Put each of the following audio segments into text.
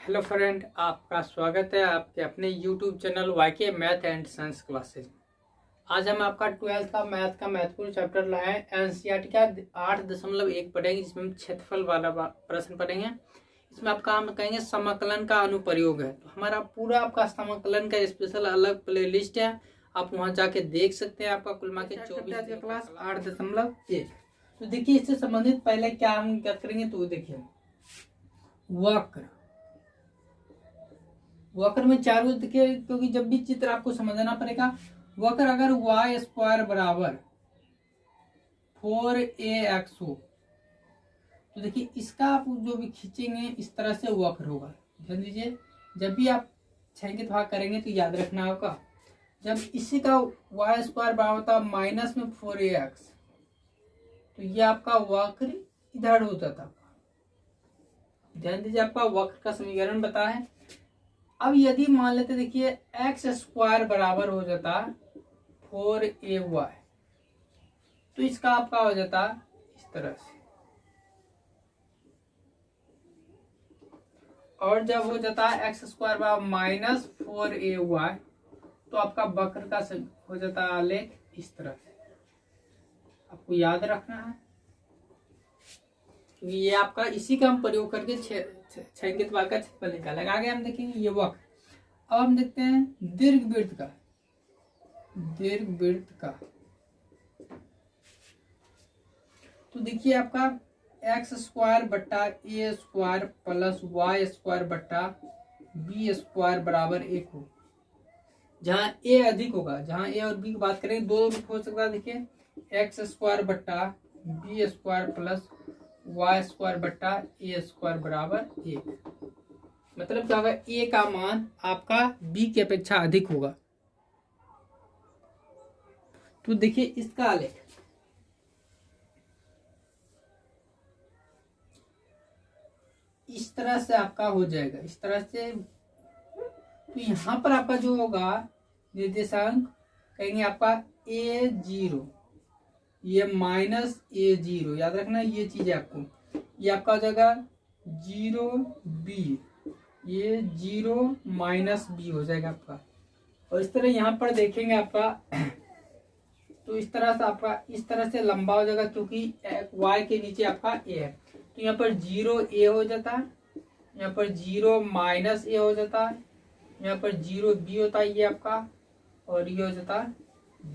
Hello friend, आपका स्वागत है आपके अपने YouTube channel YK math and science classes. आज हम आपका 12th का मैथ का महत्वपूर्ण चैप्टर लाए हैं। एनसीईआरटी का 8.1 पढ़ेंगे, जिसमें हम क्षेत्रफल वाला प्रश्न पढ़ेंगे। इसमें आपका हम कहेंगे समाकलन का अनुप्रयोग है। तो हमारा पूरा आपका समाकलन का स्पेशल अलग प्लेलिस्ट है, आप वहां जाके देख सकते हैं। आपका कुल मिला के 24 क्लास 8.1। तो देखिए, इससे संबंधित पहले क्या हम क्या करेंगे, तो देखिए वक्र में चार रोज देखिए, क्योंकि जब भी चित्र आपको समझना पड़ेगा। वक्र अगर वाई स्क्वायर बराबर 4ax हो, तो देखिए इसका आप जो भी खींचेंगे इस तरह से वक्र होगा। ध्यान दीजिए, जब भी आप छायांकित भाग करेंगे तो याद रखना होगा, जब इसी का वाई स्क्वायर बराबर होता माइनस में 4ax, तो ये आपका वक्र इधर होता था। ध्यान दीजिए, आपका वक्र का समीकरण बता है। अब यदि मान लेते, देखिए एक्स स्क्वायर बराबर हो जाता 4ay, तो इसका आपका हो जाता इस तरह से, और जब हो जाता है एक्स स्क्वायर बराबर माइनस 4ay, तो आपका वक्र का हो जाता है आलेख इस तरह से। आपको याद रखना है, क्योंकि ये आपका इसी का हम प्रयोग करके छायांकित भाग का क्षेत्रफल निकालेंगे। आगे हम देखेंगे ये वक्र। अब हम देखते हैं दीर्घवृत्त का। तो देखिए आपका एक्स स्क्वायर बट्टा a square plus y square बट्टा बी स्क्वायर बराबर 1 हो, जहां ए अधिक होगा। जहां ए और बी की बात करें, दो रूप हो सकता है। देखिए एक्स स्क्वायर बट्टा b square plus y square बट्टा ए स्क्वायर बराबर 1। मतलब क्या होगा, ए का मान आपका बी की अपेक्षा अधिक होगा। तो देखिए इसका आलेख इस तरह से आपका हो जाएगा, इस तरह से। तो यहां पर आपका जो होगा निर्देशांक कहेंगे आपका a0, ये माइनस a0, याद रखना ये चीज है आपको। ये आपका हो जाएगा 0b, ये 0 माइनस बी हो जाएगा आपका। और इस तरह यहाँ पर देखेंगे आपका, तो इस तरह से आपका इस तरह से लंबा हो जाएगा, क्योंकि y के नीचे आपका a है। तो यहाँ पर 0a हो जाता है, यहाँ पर 0 माइनस a हो जाता है, यहाँ पर 0b होता है ये आपका, और ये हो जाता है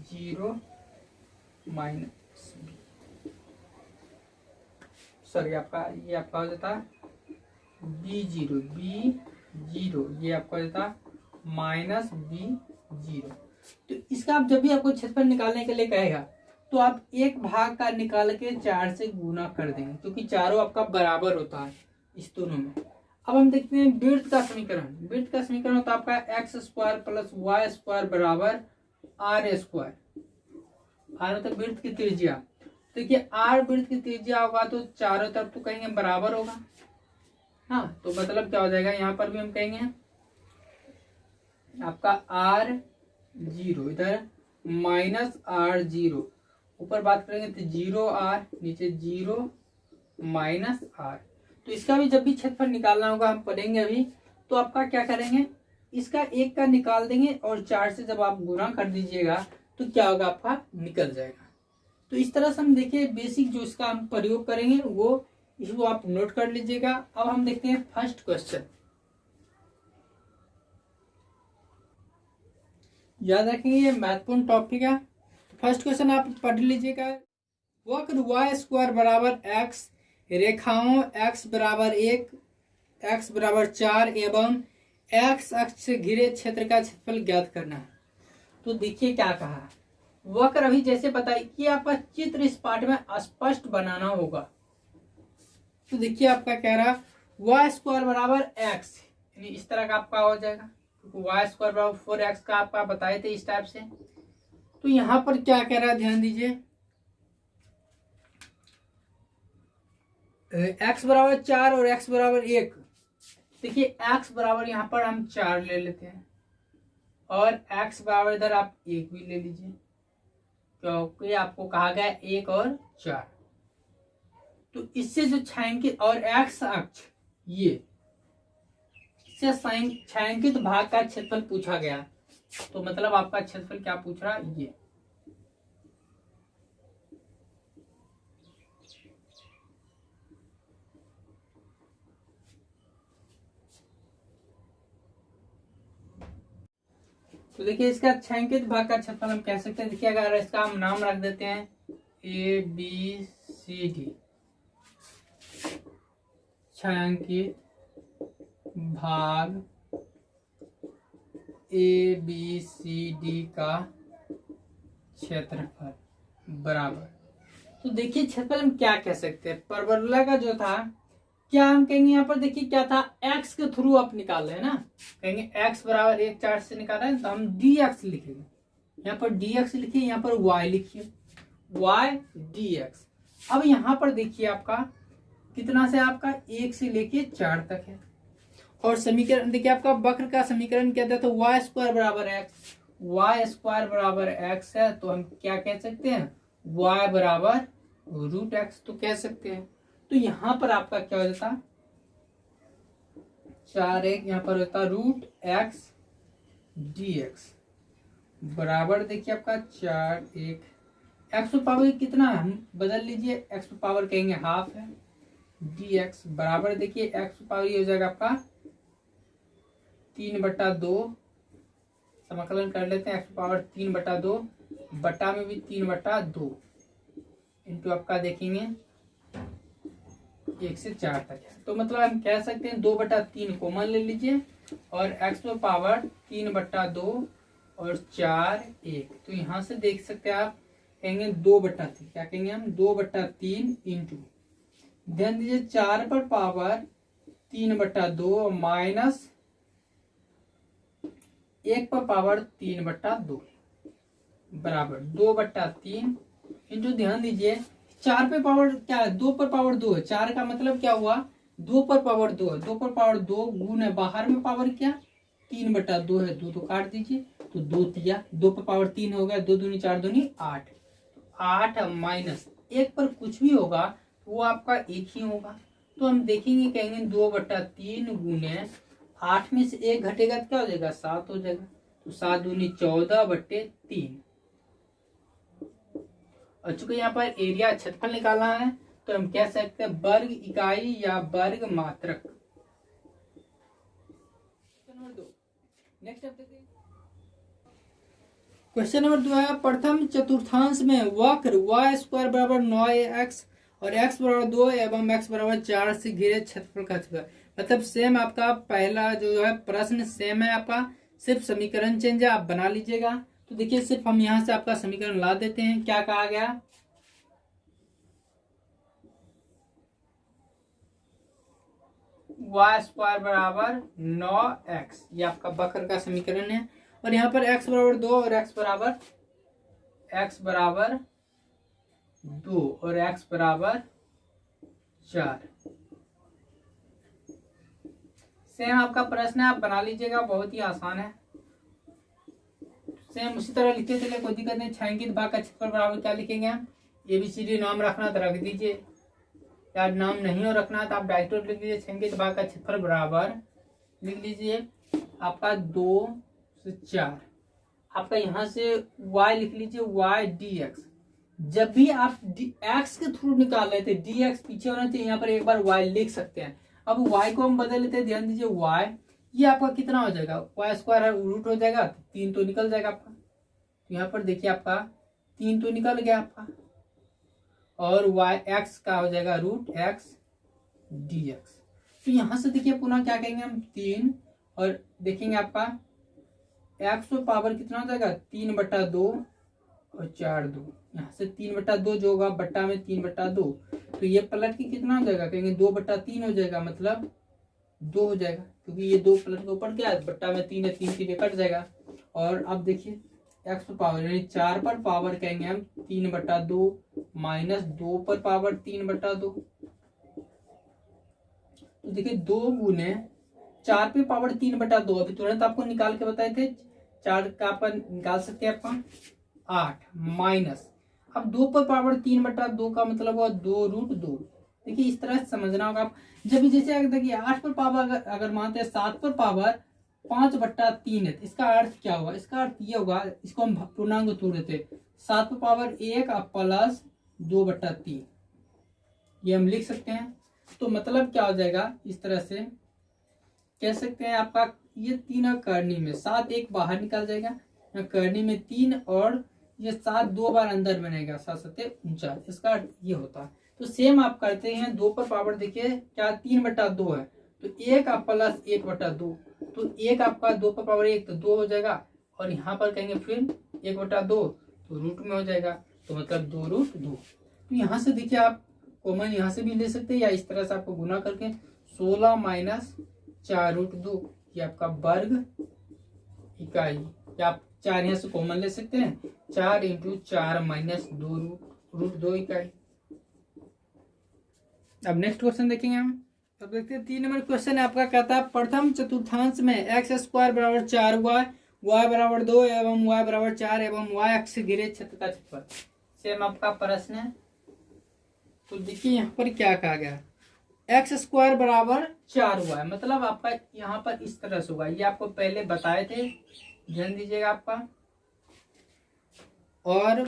0 माइनस b। सॉरी, आपका ये आपका हो जाता है b0, ये आपका हो जाता है माइनस b0। तो इसका आप जब भी आपको क्षेत्रफल निकालने के लिए कहेगा, तो आप एक भाग का निकाल के 4 से गुना कर देंगे, क्योंकि चारों आपका बराबर होता है इस दोनों में। अब हम देखते हैं वृत्त का समीकरण। वृत्त का समीकरण होता है आपका x square plus y square बराबर आर स्क्वायर। आर मतलब वृत्त की त्रिज्या। देखिए आर वृत्त की त्रिज्या होगा, तो चारों तरफ तो कहेंगे बराबर होगा। हाँ, तो मतलब क्या हो जाएगा, यहाँ पर भी हम कहेंगे आपका r0 इधर माइनस r0, ऊपर बात करेंगे तो 0r, नीचे 0 माइनस r। तो इसका भी जब भी क्षेत्रफल निकालना होगा, हम पढ़ेंगे अभी। तो आपका क्या करेंगे, इसका एक का निकाल देंगे, और 4 से जब आप गुणा कर दीजिएगा तो क्या होगा, आपका निकल जाएगा। तो इस तरह से हम देखिए बेसिक जो इसका हम प्रयोग करेंगे वो इसको आप नोट कर लीजिएगा। अब हम देखते हैं फर्स्ट क्वेश्चन। याद रखेंगे ये महत्वपूर्ण टॉपिक है। फर्स्ट क्वेश्चन आप पढ़ लीजिएगा। वक्र वाई स्क्वायर बराबर एक्स, रेखाओं x बराबर 1, x बराबर 4 एवं x अक्ष से घिरे क्षेत्र का क्षेत्रफल ज्ञात करना है। तो देखिए क्या कहा, वक्र अभी जैसे बताइए कि आपका चित्र इस पाठ में स्पष्ट बनाना होगा। तो देखिए आपका कह रहा वाई स्क्वायर बराबर एक्स, यानी इस तरह का आपका हो जाएगा, क्योंकि वाई स्क्वायर बराबर 4x का आपका बताए थे इस टाइप से। तो यहां पर क्या कह रहा है, ध्यान दीजिए, x बराबर 4 और x बराबर 1। देखिए x बराबर यहाँ पर हम 4 ले लेते हैं, और x बराबर इधर आप 1 भी ले लीजिए, क्योंकि आपको कहा गया 1 और 4। तो इससे जो छायांकित और x अक्ष ये से छायांकित भाग का क्षेत्रफल पूछा गया। तो मतलब आपका क्षेत्रफल क्या पूछ रहा है, ये तो देखिए इसका छायांकित भाग का क्षेत्रफल हम कह सकते हैं। देखिए अगर इसका हम नाम रख देते हैं ABCD, छायांकित भाग ABCD का क्षेत्रफल बराबर, तो देखिए क्षेत्रफल हम क्या कह सकते हैं, परवलय का जो था क्या हम कहेंगे यहाँ पर, देखिए क्या था, x के थ्रू आप निकाल रहे हैं ना, कहेंगे x बराबर 1/4 से निकाल रहे हैं तो हम dx लिखेंगे। यहाँ पर dx लिखिए, यहाँ पर y लिखिए, y dx। अब यहाँ पर देखिए आपका कितना से, आपका 1 से लेके 4 तक है। और समीकरण देखिए आपका वक्र का समीकरण क्या था, तो y स्क्वायर बराबर x, y स्क्वायर बराबर x है, तो हम क्या कह सकते हैं, y बराबर √x तो कह सकते हैं। तो यहां पर आपका क्या हो जाता, 4(1) यहाँ पर होता √x dx बराबर, देखिए आपका 4(1) x पावर कितना है, हम बदल लीजिए, x पावर कहेंगे हाफ है, dx बराबर देखिए x पावर ये हो जाएगा आपका 3/2, समाकलन कर लेते हैं, x पावर 3/2 बटा में भी 3/2 इंटू आपका देखेंगे 1 से 4 तक है। तो मतलब हम कह सकते हैं 2/3 कॉमन ले लीजिए और x पावर 3/2 और 4(1), तो यहां से देख सकते हैं आप, कहेंगे 2/3, क्या कहेंगे हम, 2/3 इंटू, ध्यान दीजिए 4 पर पावर 3/2 माइनस 1 पर पावर 3/2 बराबर 2/3 इंटू, ध्यान दीजिए 4 पे पावर क्या है, 2 पर पावर 2 है, 4 का मतलब क्या हुआ, 2 पर पावर 2 है, 2 पर पावर 2 गुण है, बाहर में पावर क्या 3/2 है, 2 तो काट दीजिए, तो 2 दिया, 2 पर पावर 3 हो गया, 2 दूनी 4 दूनी 8, 8 माइनस 1 पर कुछ भी होगा वो आपका 1 ही होगा। तो हम देखेंगे, कहेंगे 2/3 गुने 8 में से 1 घटेगा तो क्या हो जाएगा, 7 हो जाएगा, तो 7 दूनी 14/3। और चूंकि यहाँ पर एरिया क्षेत्रफल निकालना है तो हम कह सकते हैं वर्ग इकाई या वर्ग मात्रक। नेक्स्ट क्वेश्चन नंबर 2 है, प्रथम चतुर्थांश में वक्र y स्क्वायर बराबर 9x और x बराबर 2 एवं x बराबर 4 से घिरे क्षेत्रफल का क्षेत्रफल। मतलब सेम आपका पहला जो है प्रश्न सेम है, आपका सिर्फ समीकरण चेंज है, आप बना लीजिएगा। तो देखिए सिर्फ हम यहां से आपका समीकरण ला देते हैं, क्या कहा गया, y स्क्वायर बराबर 9x, ये आपका वक्र का समीकरण है, और यहाँ पर x बराबर 2 और x बराबर 2 और x बराबर 4। सेम आपका प्रश्न है, आप बना लीजिएगा, बहुत ही आसान है। सेम उसी तरह लिखते चले, कोई दिक्कत नहीं। छायांकित भाग का क्षेत्रफल बराबर क्या लिखेंगे हम, ABCD नाम रखना तो रख दीजिए, या नाम नहीं हो रखना तो आप डायरेक्ट लिख लीजिए, छायांकित भाग का क्षेत्रफल बराबर लिख लीजिए आपका 2 से 4, आपका यहाँ से y लिख लीजिए y dx। जब भी आप x के थ्रू निकाल रहे थे dx पीछे होना चाहिए, यहाँ पर एक बार y लिख सकते हैं। अब y को हम बदल लेते हैं, ध्यान दीजिए y ये आपका कितना हो जाएगा, y स्क्वायर रूट हो जाएगा, 3 तो निकल जाएगा आपका, तो यहाँ पर देखिए आपका 3 तो निकल गया आपका, और y x का हो जाएगा √x dx। तो यहाँ से देखिए पुनः क्या कहेंगे हम, 3, और देखेंगे आपका x पावर कितना हो जाएगा, 3/2 और 4(2), यहाँ से 3/2 जो होगा बट्टा में 3/2, तो ये पलट के कितना हो जाएगा, कहेंगे 2/3 हो जाएगा, मतलब 2 हो जाएगा, क्योंकि ये 2 पलट के ऊपर क्या है, बट्टा में 3 है, 3 3 कट जाएगा। और अब देखिए x पावर यानी 4 पर पावर कहेंगे हम 3/2 माइनस 2 पर पावर 3/2, तो देखिए 2 गुने 4 पे पावर 3/2, अभी तुरंत आपको निकाल के बताए थे, 4 का आप निकाल सकते हैं आपका 8 माइनस, अब 2 पर पावर 3/2 का मतलब हुआ 2√2, देखिए इस तरह से समझना होगा आप। जब भी जैसे अगर देखिए 8 पर पावर अगर मानते हैं 7 पर पावर 5/3 है, तो इसका अर्थ क्या होगा, इसका अर्थ ये होगा, इसको हम पूर्णांक तोड़ देते, 7 पर पावर 1 प्लस 2/3 ये हम लिख सकते हैं। तो मतलब क्या हो जाएगा, इस तरह से कह सकते हैं आपका ये 3 करनी में 7 एक बाहर निकल जाएगा, करनी में 3 और ये 7 2 बार अंदर बनेगा, 7 7 49, इसका अर्थ ये होता है। तो सेम आप करते हैं 2 पर पावर देखिए क्या 3/2 है, तो 1 प्लस 1/2, तो 1 आपका 2 पर पावर 1 तो 2 हो जाएगा, और यहाँ पर कहेंगे फिर 1/2 तो रूट में हो जाएगा, तो मतलब 2√2। तो यहाँ से देखिए आप कॉमन यहाँ से भी ले सकते हैं, या इस तरह से आपको गुना करके 16 माइनस 4√2 ये आपका वर्ग इकाई, या आप 4 यहाँ से कॉमन ले सकते हैं, 4 × 4 माइनस 2√2 इकाई। अब नेक्स्ट क्वेश्चन देखेंगे हम। अब देखते हैं 3 नंबर क्वेश्चन आपका कहता है प्रथम चतुर्थांश में x² = 4y, y = 2 एवं y = 4 एवं y अक्ष से घिरे क्षेत्र का क्षेत्रफल। सेम आपका प्रश्न है। तो देखिए यहाँ पर क्या कहा गया, x² = 4y, मतलब आपका यहाँ पर इस तरह से होगा, ये आपको पहले बताए थे, ध्यान दीजिएगा आपका। और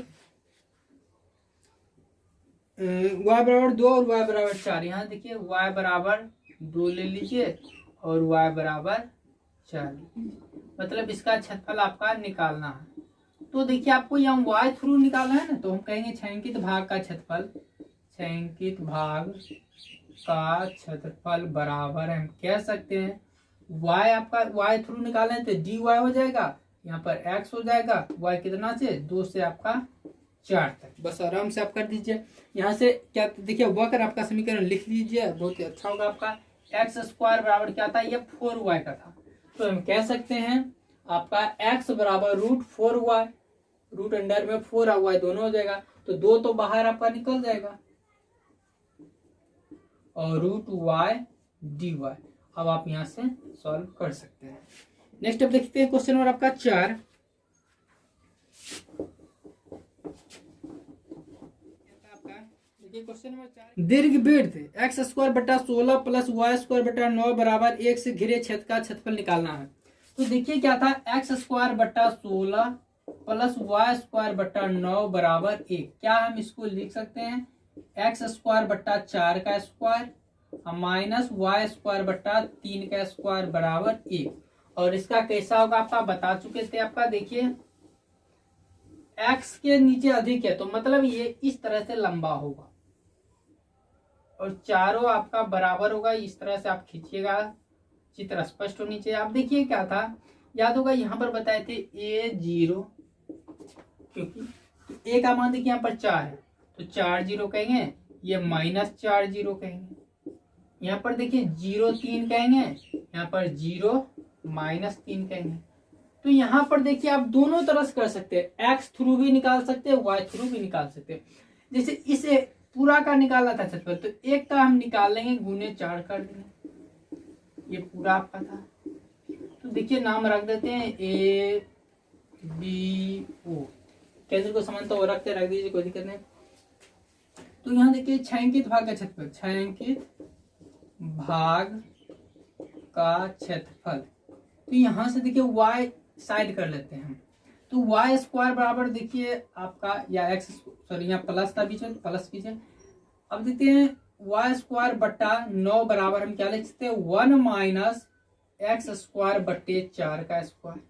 y = 2 और y = 4, यहाँ देखिए y = 2 ले लीजिए और y = 4, मतलब इसका क्षेत्रफल आपका निकालना है। तो देखिए आपको यहाँ y थ्रू निकालना है ना, तो हम कहेंगे छायांकित भाग का क्षेत्रफल, छायांकित भाग का क्षेत्रफल बराबर हम कह सकते हैं y, आपका y थ्रू निकालना है तो dy हो जाएगा, यहाँ पर x हो जाएगा, y कितना से 2 से आपका 4 तक, बस आराम से आप कर दीजिए। यहाँ से क्या देखिए वक्र आपका समीकरण लिख लीजिए, बहुत ही अच्छा होगा आपका। x² बराबर क्या था, ये 4y का था, तो हम कह सकते हैं आपका x = √4y, रूट अंडर में 4y दोनों हो जाएगा, तो 2 तो बाहर आपका निकल जाएगा, और √y dy। अब आप यहां से सॉल्व कर सकते हैं। नेक्स्ट अब देखते हैं क्वेश्चन नंबर आपका 4। क्वेश्चन नंबर 4, दीर्घ वृत्त x² + 16 + y² / 9 = 1 से घिरे क्षेत्र का क्षेत्रफल निकालना है। तो देखिए क्या था, x² + 16 + y² / 9 = 1, क्या हम इसको लिख सकते हैं x² + 4 का स्क्वायर माइनस y² / 3 का स्क्वायर बराबर 1। और इसका कैसा होगा आपका बता चुके थे आपका, देखिए x के नीचे अधिक है, तो मतलब ये इस तरह से लंबा होगा, और चारों आपका बराबर होगा, इस तरह से आप खींचिएगा, चित्र स्पष्ट होनी चाहिए। आप देखिए क्या था, याद होगा यहाँ पर बताए थे a0, क्योंकि a का मान देखिए यहाँ पर 4 है, तो 4 0 कहेंगे, ये -4 0 कहेंगे, यहाँ पर देखिए 0 3 कहेंगे, यहाँ पर 0 -3 कहेंगे। तो यहाँ पर देखिए आप दोनों तरह से कर सकते हैं, x थ्रू भी निकाल सकते हैं, y थ्रू भी निकाल सकते हैं। जैसे इसे पूरा का निकालना था क्षेत्रफल, तो एक का हम निकाल लेंगे, गुने 4 कर देंगे, ये पूरा आपका था। तो देखिए नाम रख देते हैं a b o, केंद्र को समानता तो रख दीजिए, कोई दिक्कत नहीं। तो यहाँ देखिए छायांकित भाग का क्षेत्रफल, छायांकित भाग का क्षेत्रफल, तो यहाँ से देखिए y साइड कर लेते हैं हम, तो y² बराबर देखिए आपका, या x सॉरी यहाँ प्लस था बीच में, प्लस कीजिए। अब देखते हैं y² / 9 बराबर हम क्या लिख सकते हैं, 1 - x² / 4 का स्क्वायर।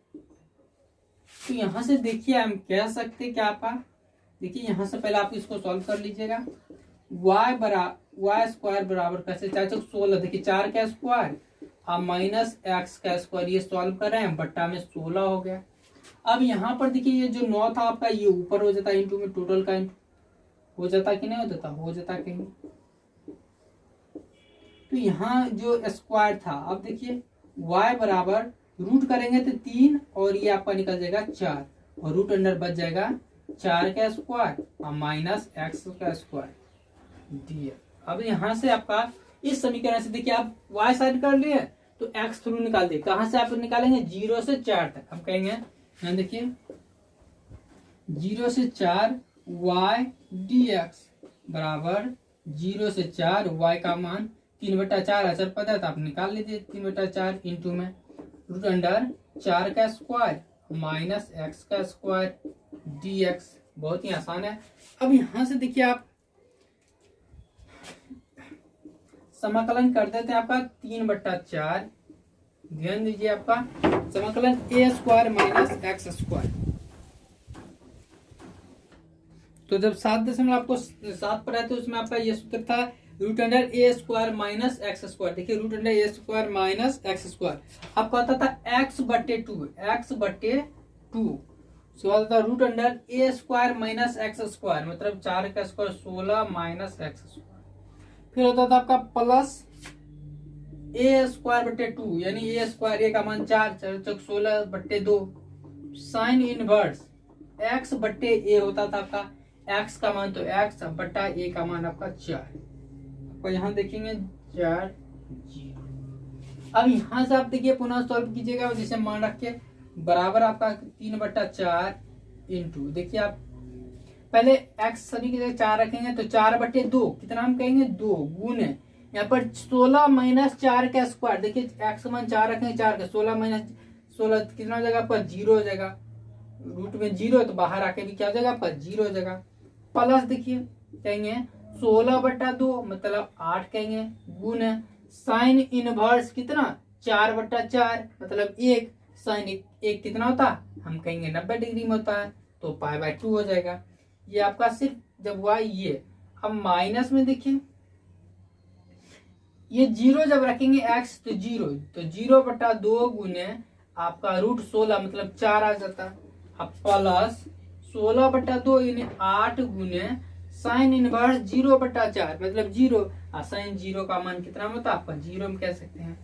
तो यहाँ से देखिए हम कह सकते हैं क्या आपका, देखिए यहाँ से पहले आप इसको सॉल्व कर लीजिएगा, y² बराबर कैसे 4 × 16, देखिए 4 का स्क्वायर अब -x का स्क्वायर, ये सॉल्व कर रहे हैं, बट्टा में 16 हो गया। अब यहाँ पर देखिए ये जो 9 था आपका, ये ऊपर हो जाता इंटू में, टोटल का इंटू हो जाता कि नहीं हो जाता, हो जाता कहीं। तो यहाँ जो स्क्वायर था, अब देखिए y बराबर रूट करेंगे तो 3 और ये आपका निकल जाएगा 4, और रूट अंडर बच जाएगा 4 का स्क्वायर और -x का स्क्वायर डी। अब यहाँ से आपका इस समीकरण से देखिए आप y साइड कर लिए तो x थ्रू निकाल दिए, कहाँ से आप निकालेंगे 0 से 4 तक। हम कहेंगे यहाँ देखिए 0 से 4 y dx बराबर 0 से 4, y का मान 3/4 अचर पद है तो आप निकाल लीजिए 3/4 इंटू में रूट अंडर 4 का स्क्वायर माइनस x का स्क्वायर dx। बहुत ही आसान है। अब यहां से देखिए आप समाकलन कर देते हैं आपका 3/4, ध्यान दीजिए आपका समाकलन a square minus x square. तो जब 7.7 पर है तो उसमें आपका ये सूत्र था रूट अंडर ए स्क्वायर माइनस एक्स स्क्वायर। देखिए रूट अंडर ए स्क्वायर माइनस एक्स स्क्वायर आपको आता था x/2, x/2। उसके बाद आता रूट अंडर ए स्क्वायर माइनस एक्स स्क्वायर, मतलब 4 का स्क्वायर 16 माइनस एक्स स्क्वायर। फिर होता था आपका प्लस ए स्क्वायर/2, यानी ए स्क्वायर ए का मान 4, 4 चौक 16/2 साइन इनवर्स x/a होता था आपका x का मान, तो x बटा a का मान आपका 4। आपको यहाँ देखेंगे 4 0। अब यहाँ से आप देखिए पुनः सॉल्व कीजिएगा, जैसे मान रख के बराबर आपका 3/4 इंटू, देखिए आप पहले x सभी की जगह 4 रखेंगे तो 4/2 कितना हम कहेंगे 2 गुण है यहाँ पर 16 माइनस 4 का स्क्वायर। देखिए x का मान 4 रखेंगे, 4 का 16 माइनस 16 कितना हो जाएगा आपका 0 हो जाएगा। रूट में 0 है तो बाहर आके भी क्या हो जाएगा आपका 0 हो जाएगा। प्लस देखिए कहेंगे 16/2 मतलब 8 कहेंगे गुण है साइन इनवर्स कितना 4/4 मतलब 1 साइन 1 कितना होता हम कहेंगे 90 डिग्री में होता है, तो π/2 हो जाएगा। ये आपका सिर्फ जब हुआ ये। अब माइनस में देखिए ये 0 जब रखेंगे x तो 0, तो 0/2 गुने आपका रूट 16 मतलब 4 आ जाता है। अब प्लस 16/2 यानी 8 गुने साइन इनवर्स 0/4 मतलब 0, और साइन 0 का मान कितना होता है आपका 0 हम कह सकते हैं।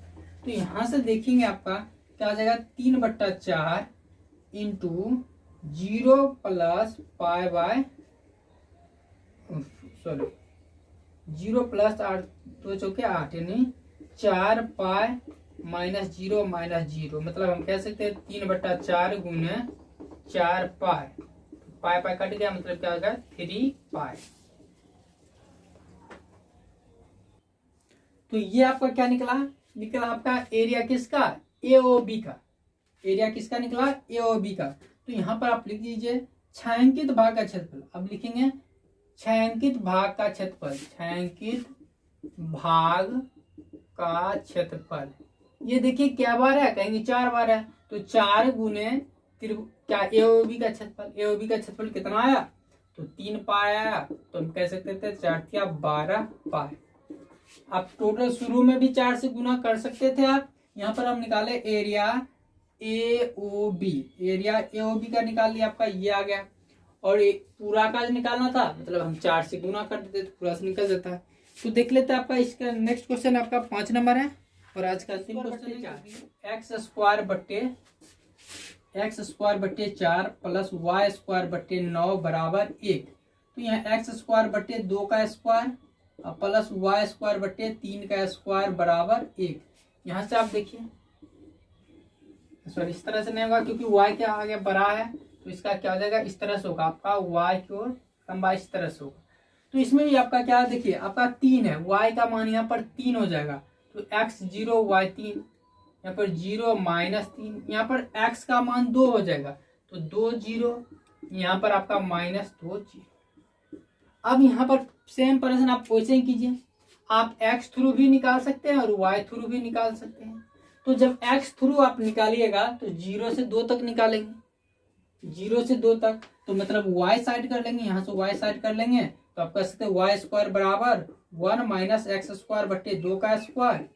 तो यहां से देखेंगे आपका क्या आ जाएगा 3/4 इंटू 0 प्लस π/, सॉरी 0 प्लस 8 2 चौके 8 यानी 4 π माइनस 0 माइनस 0, मतलब हम कह सकते हैं 3/4 गुने 4 π कट गया मतलब क्या होगा 3 तो ये आपका क्या निकला आपका एरिया किसका AOB का। एरिया किसका निकला AOB का। तो यहाँ पर आप लिख दीजिए छायांकित भाग का क्षेत्रफल। अब लिखेंगे छायांकित भाग का क्षेत्रफल, छायांकित भाग का क्षेत्रफल। ये देखिए क्या बार है कहेंगे 4 बार है, तो 4 गुने क्या AOB का क्षेत्रफल। AOB का क्षेत्रफल कितना आया तो 3 π आया, तो हम कह सकते थे 4 12 π। आप टोटल शुरू में भी 4 से गुना कर सकते थे आप। यहाँ पर हम निकाले एरिया AOB, एरिया AOB का निकाल लिया आपका ये आ गया, और एक पूरा का निकालना था मतलब हम 4 से गुना कर देते तो पूरा से निकल जाता है। तो देख लेते हैं आपका इसका नेक्स्ट क्वेश्चन आपका 5 नंबर है, और आज का अंतिम क्वेश्चन है x²/4 प्लस y²/9 बराबर 1। तो यहाँ x²/2 का स्क्वायर प्लस y²/3 का स्क्वायर बराबर 1। यहाँ से आप देखिए सॉरी इस तरह से नहीं होगा क्योंकि y क्या आगे बड़ा है, तो इसका क्या हो जाएगा इस तरह से होगा आपका y की ओर लंबाई इस तरह से होगा। तो इसमें भी आपका क्या देखिए आपका 3 है, y का मान यहाँ पर 3 हो जाएगा, तो x 0 y 3, यहाँ पर 0 माइनस 3, यहाँ पर x का मान 2 हो जाएगा, तो 2 0, यहाँ पर आपका माइनस 2 0। अब यहाँ पर सेम प्रश्न आप वैसे ही कीजिए, आप x थ्रू भी निकाल सकते हैं और y थ्रू भी निकाल सकते हैं। तो जब x थ्रू आप निकालिएगा तो 0 से 2 तक निकालेंगे, 0 से 2 तक, तो मतलब y साइड कर लेंगे, यहाँ से y साइड कर लेंगे, तो आप कह सकते हैं y² बराबर 1 माइनस x²/2 का स्क्वायर,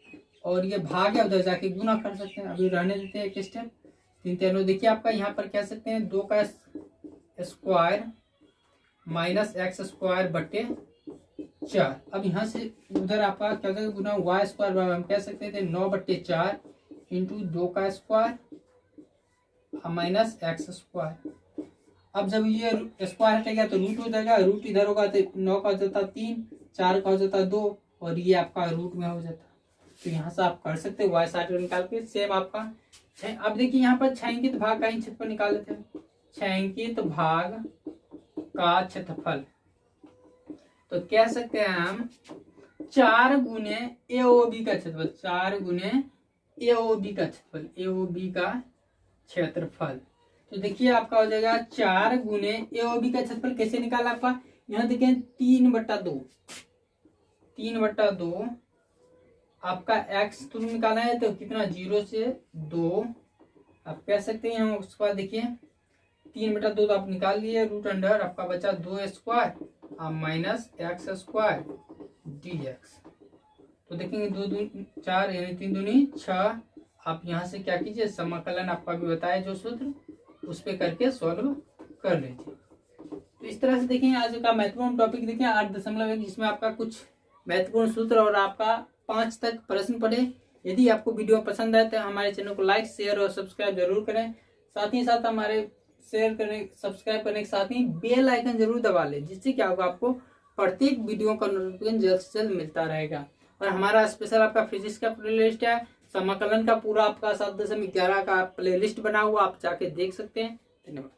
और ये भाग है उधर जाके गुना कर सकते हैं। अभी रहने देते हैं एक स्टेप 3 3। देखिए आपका यहाँ पर कह सकते हैं 2 का स्क्वायर माइनस x²/4। अब यहाँ से उधर आपका क्या होगा गुना y² हम कह सकते थे 9/4 इंटू 2 का स्क्वायर माइनस x²। अब जब ये स्क्वायर हटेगा तो रूट हो जाएगा, रूट इधर होगा तो 9 का हो जाता 3, 4 का हो जाता 2, और ये आपका रूट में हो जाता। तो यहाँ से आप कर सकते हो y साइड निकाल के सेम आपका। अब देखिए यहाँ पर छायांकित भाग का ही क्षेत्रफल निकाल लेते हैं। छायांकित भाग का क्षेत्रफल तो कह सकते हैं हम 4 गुने AOB का क्षेत्रफल, 4 गुने AOB का क्षेत्रफल, AOB का क्षेत्रफल। तो देखिए आपका हो जाएगा 4 गुने AOB का क्षेत्रफल। कैसे निकाला आपका, यहाँ देखिए 3/2, 3/2 आपका x तुम निकाला है तो कितना 0 से 2 आप कह सकते हैं। उसके बाद देखिए 3/2 तो आप निकाल लिए, रूट अंडर आपका बचा 2² माइनस x² dx। तो देखेंगे 2 दूनी 4 यानी 3 दूनी 6। आप यहाँ से क्या कीजिए, समाकलन आपका भी बताया जो सूत्र उस पे करके सॉल्व कर लीजिए। तो इस तरह से देखेंगे आज का महत्वपूर्ण टॉपिक देखिए 8.1, जिसमें आपका कुछ महत्वपूर्ण सूत्र और आपका 5 तक प्रश्न पढ़े। यदि आपको वीडियो पसंद आए तो हमारे चैनल को लाइक शेयर और सब्सक्राइब जरूर करें। साथ ही साथ हमारे शेयर करने सब्सक्राइब करने के साथ ही बेल आइकन जरूर दबा लें, जिससे क्या होगा आपको प्रत्येक वीडियो का नोटिफिकेशन जल्द से जल्द मिलता रहेगा। और हमारा स्पेशल आपका फिजिक्स का प्लेलिस्ट है, समाकलन का पूरा आपका 7.11 का प्लेलिस्ट बना हुआ, आप जाके देख सकते हैं। धन्यवाद।